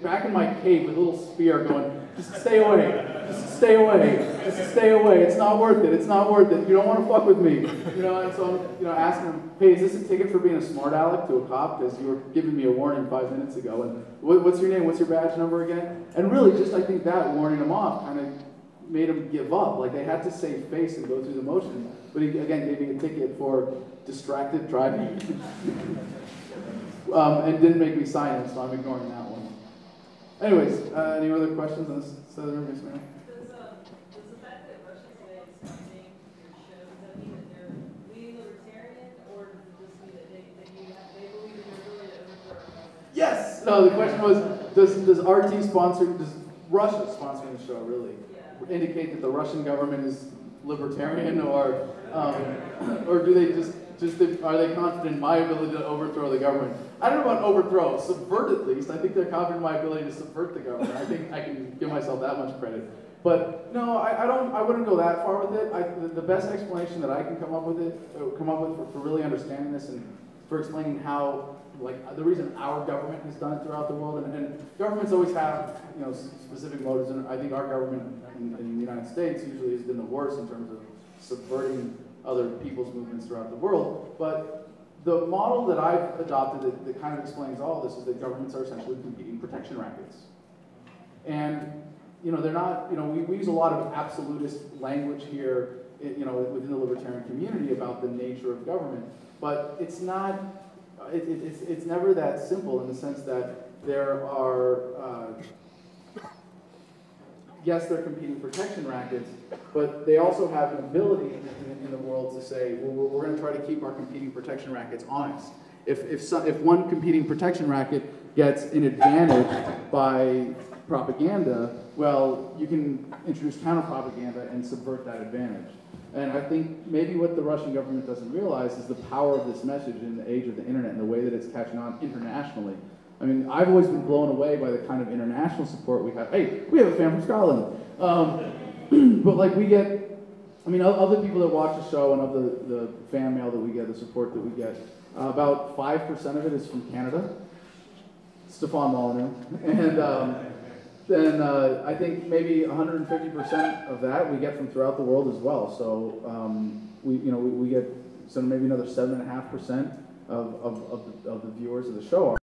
back in my cave with a little spear going, just stay away, just stay away, just stay away. It's not worth it. It's not worth it. You don't want to fuck with me. And so I'm, asking him, hey, is this a ticket for being a smart aleck to a cop? Because you were giving me a warning 5 minutes ago. And what's your name? What's your badge number again? And really, just I think that warning him off kind of made him give up. Like they had to save face and go through the motions. But he again gave me a ticket for distracted driving. And didn't make me sign it, so I'm ignoring that one. Anyways, any other questions on this side of the room? Yes, ma'am? Does the fact that Russia today is funding your show, does that mean that they're leading libertarian, or does it just mean that they believe in your ability to overthrow our government? Yes! No, the question was, does RT sponsor, does Russia sponsoring the show really indicate that the Russian government is libertarian, or do they are they confident in my ability to overthrow the government? I don't know about overthrow, subvert at least. I think they're confident in my ability to subvert the government. I think I can give myself that much credit. But no, I wouldn't go that far with it. The best explanation that I can come up with for really understanding this and for explaining how, like, the reason our government has done it throughout the world, and governments always have, specific motives, and I think our government in the United States usually has been the worst in terms of subverting other people's movements throughout the world. But the model that I've adopted that kind of explains all of this is that governments are essentially competing protection rackets. And, they're not, we use a lot of absolutist language here, within the libertarian community about the nature of government, but it's not, it's never that simple in the sense that there are, yes, they're competing protection rackets, but they also have an ability in the world to say, well, we're going to try to keep our competing protection rackets honest. If one competing protection racket gets an advantage by propaganda, well, you can introduce counter-propaganda and subvert that advantage. And I think maybe what the Russian government doesn't realize is the power of this message in the age of the internet and the way that it's catching on internationally. I mean, I've always been blown away by the kind of international support we have. Hey, we have a fan from Scotland. But like we get, of the people that watch the show and of the fan mail that we get, the support that we get, about 5% of it is from Canada. Stefan Molyneux. And then I think maybe 150% of that we get from throughout the world as well. So we get maybe another 7.5% of the viewers of the show